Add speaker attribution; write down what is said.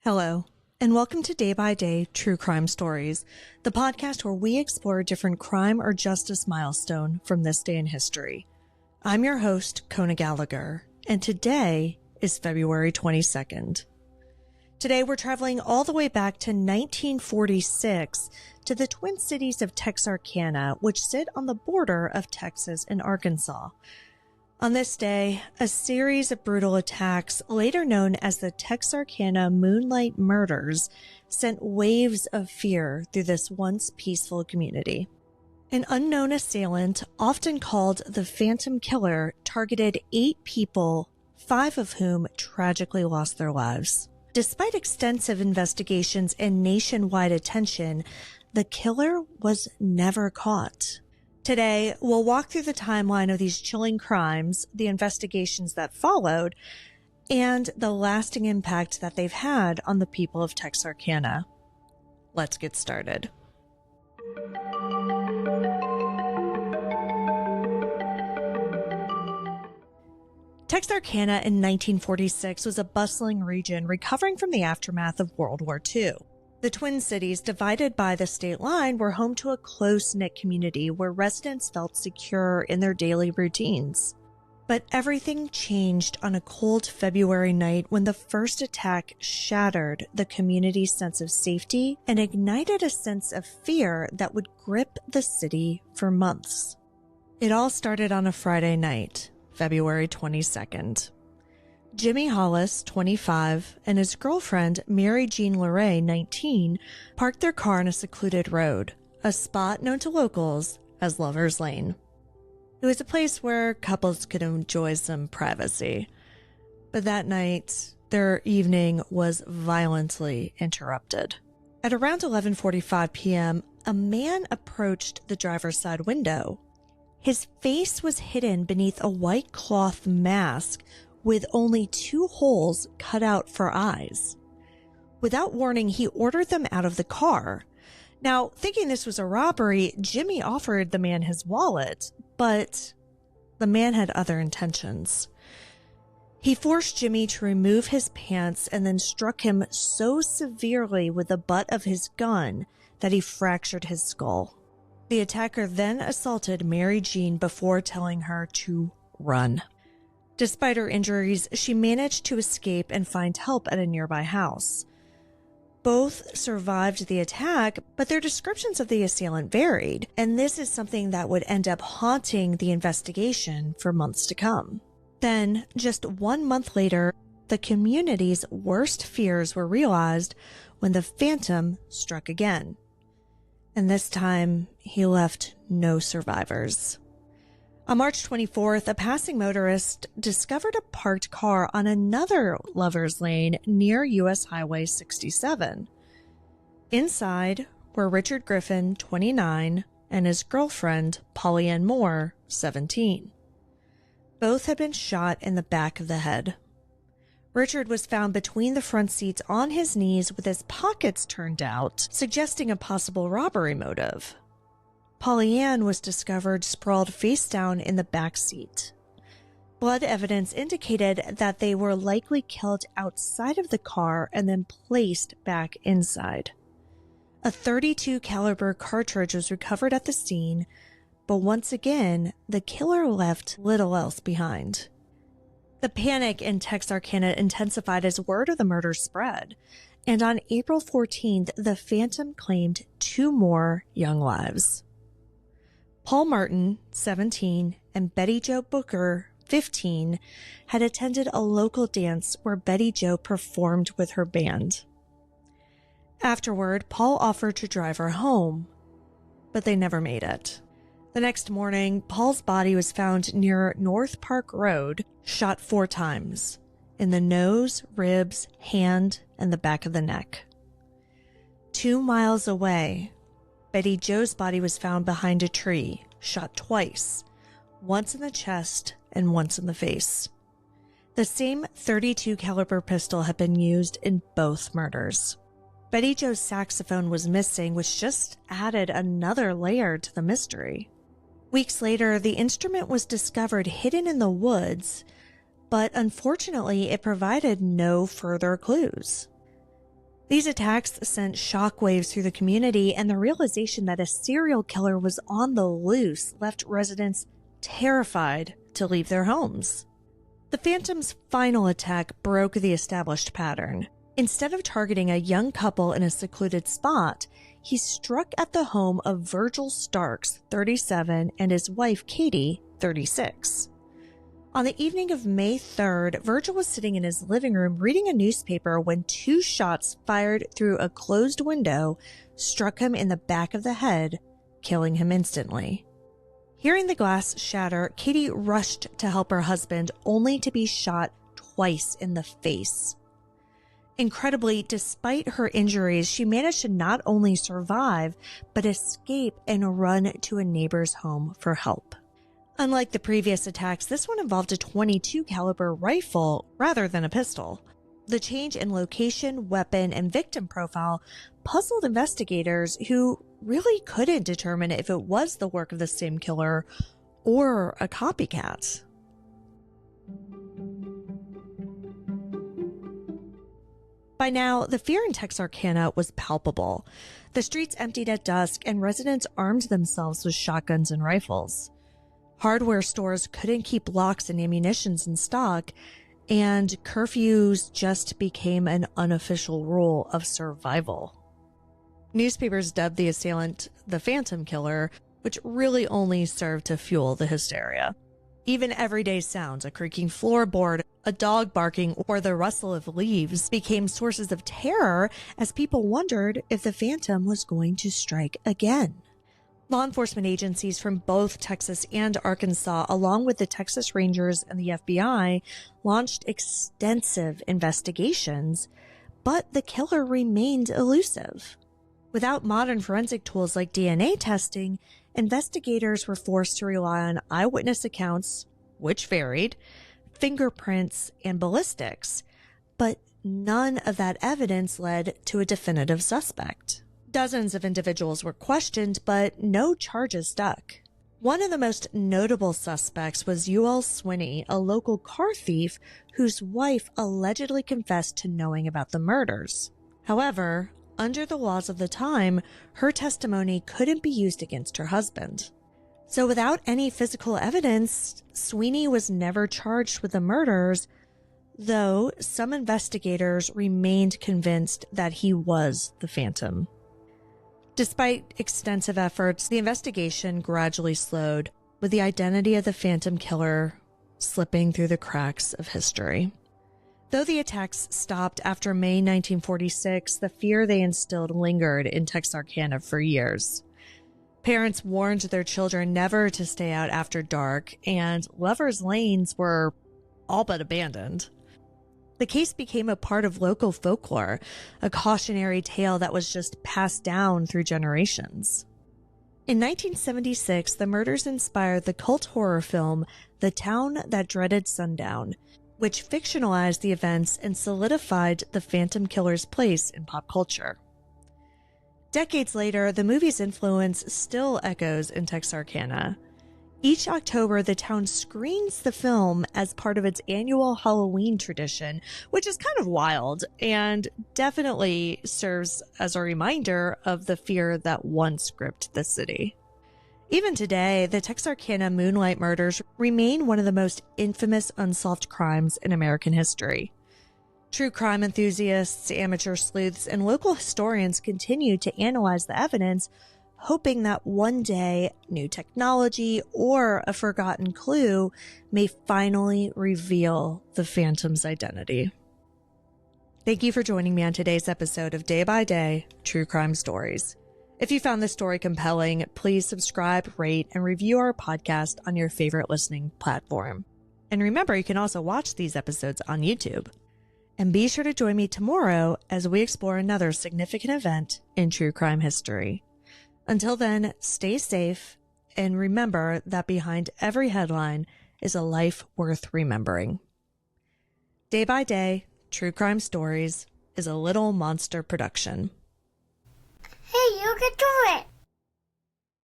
Speaker 1: Hello, and welcome to Day by Day True Crime Stories, the podcast where we explore a different crime or justice milestone from this day in history. I'm your host, Kona Gallagher, and today is February 22nd. Today we're traveling all the way back to 1946 to the Twin Cities of Texarkana, which sit on the border of Texas and Arkansas. On this day, a series of brutal attacks, later known as the Texarkana Moonlight Murders, sent waves of fear through this once peaceful community. An unknown assailant, often called the Phantom Killer, targeted 8 people, 5 of whom tragically lost their lives. Despite extensive investigations and nationwide attention, the killer was never caught. Today, we'll walk through the timeline of these chilling crimes, the investigations that followed, and the lasting impact that they've had on the people of Texarkana. Let's get started. Texarkana in 1946 was a bustling region recovering from the aftermath of World War II. The Twin Cities, divided by the state line, were home to a close-knit community where residents felt secure in their daily routines. But everything changed on a cold February night when the first attack shattered the community's sense of safety and ignited a sense of fear that would grip the city for months. It all started on a Friday night, February 22nd. Jimmy Hollis, 25, and his girlfriend, Mary Jean Leray, 19, parked their car on a secluded road, a spot known to locals as Lover's Lane. It was a place where couples could enjoy some privacy. But that night, their evening was violently interrupted. At around 11:45 p.m., a man approached the driver's side window. His face was hidden beneath a white cloth mask with only 2 holes cut out for eyes. Without warning, he ordered them out of the car. Now, thinking this was a robbery, Jimmy offered the man his wallet, but the man had other intentions. He forced Jimmy to remove his pants and then struck him so severely with the butt of his gun that he fractured his skull. The attacker then assaulted Mary Jean before telling her to run. Despite her injuries, she managed to escape and find help at a nearby house. Both survived the attack, but their descriptions of the assailant varied, and this is something that would end up haunting the investigation for months to come. Then, just 1 month later, the community's worst fears were realized when the Phantom struck again. And this time, he left no survivors. On March 24th, a passing motorist discovered a parked car on another Lover's Lane near U.S. Highway 67. Inside were Richard Griffin, 29, and his girlfriend, Polly Ann Moore, 17. Both had been shot in the back of the head. Richard was found between the front seats on his knees with his pockets turned out, suggesting a possible robbery motive. Polly Ann was discovered sprawled face down in the back seat. Blood evidence indicated that they were likely killed outside of the car and then placed back inside. A .32 caliber cartridge was recovered at the scene, but once again, the killer left little else behind. The panic in Texarkana intensified as word of the murder spread, and on April 14th, the Phantom claimed 2 more young lives. Paul Martin, 17, and Betty Jo Booker, 15, had attended a local dance where Betty Jo performed with her band. Afterward, Paul offered to drive her home, but they never made it. The next morning, Paul's body was found near North Park Road, shot 4 times, in the nose, ribs, hand, and the back of the neck. 2 miles away, Betty Jo's body was found behind a tree, shot twice, once in the chest and once in the face. The same .32 caliber pistol had been used in both murders. Betty Jo's saxophone was missing, which just added another layer to the mystery. Weeks later, the instrument was discovered hidden in the woods, but unfortunately, it provided no further clues. These attacks sent shockwaves through the community, and the realization that a serial killer was on the loose left residents terrified to leave their homes. The Phantom's final attack broke the established pattern. Instead of targeting a young couple in a secluded spot, he struck at the home of Virgil Starks, 37, and his wife, Katie, 36. On the evening of May 3rd, Virgil was sitting in his living room reading a newspaper when 2 shots fired through a closed window struck him in the back of the head, killing him instantly. Hearing the glass shatter, Katie rushed to help her husband, only to be shot twice in the face. Incredibly, despite her injuries, she managed to not only survive, but escape and run to a neighbor's home for help. Unlike the previous attacks, this one involved a .22 caliber rifle rather than a pistol. The change in location, weapon, and victim profile puzzled investigators who really couldn't determine if it was the work of the same killer or a copycat. By now, the fear in Texarkana was palpable. The streets emptied at dusk, and residents armed themselves with shotguns and rifles. Hardware stores couldn't keep locks and ammunitions in stock, and curfews just became an unofficial rule of survival. Newspapers dubbed the assailant the Phantom Killer, which really only served to fuel the hysteria. Even everyday sounds, a creaking floorboard, a dog barking, or the rustle of leaves became sources of terror as people wondered if the Phantom was going to strike again. Law enforcement agencies from both Texas and Arkansas, along with the Texas Rangers and the FBI, launched extensive investigations, but the killer remained elusive. Without modern forensic tools like DNA testing, investigators were forced to rely on eyewitness accounts, which varied, fingerprints, and ballistics, but none of that evidence led to a definitive suspect. Dozens of individuals were questioned, but no charges stuck. One of the most notable suspects was U.L. Swinney, a local car thief whose wife allegedly confessed to knowing about the murders. However, under the laws of the time, her testimony couldn't be used against her husband. So without any physical evidence, Sweeney was never charged with the murders, though some investigators remained convinced that he was the Phantom. Despite extensive efforts, the investigation gradually slowed, with the identity of the Phantom Killer slipping through the cracks of history. Though the attacks stopped after May 1946, the fear they instilled lingered in Texarkana for years. Parents warned their children never to stay out after dark, and lovers' lanes were all but abandoned. The case became a part of local folklore, a cautionary tale that was just passed down through generations. In 1976, the murders inspired the cult horror film The Town That Dreaded Sundown, which fictionalized the events and solidified the Phantom Killer's place in pop culture. Decades later, the movie's influence still echoes in Texarkana. Each October, the town screens the film as part of its annual Halloween tradition, which is kind of wild and definitely serves as a reminder of the fear that once gripped the city. Even today, the Texarkana Moonlight Murders remain one of the most infamous unsolved crimes in American history. True crime enthusiasts, amateur sleuths, and local historians continue to analyze the evidence, hoping that one day new technology or a forgotten clue may finally reveal the Phantom's identity. Thank you for joining me on today's episode of Day by Day True Crime Stories. If you found this story compelling, please subscribe, rate, and review our podcast on your favorite listening platform. And remember, you can also watch these episodes on YouTube. And be sure to join me tomorrow as we explore another significant event in true crime history. Until then, stay safe and remember that behind every headline is a life worth remembering. Day by Day, True Crime Stories is a Little Monster production.
Speaker 2: Hey, you can do it!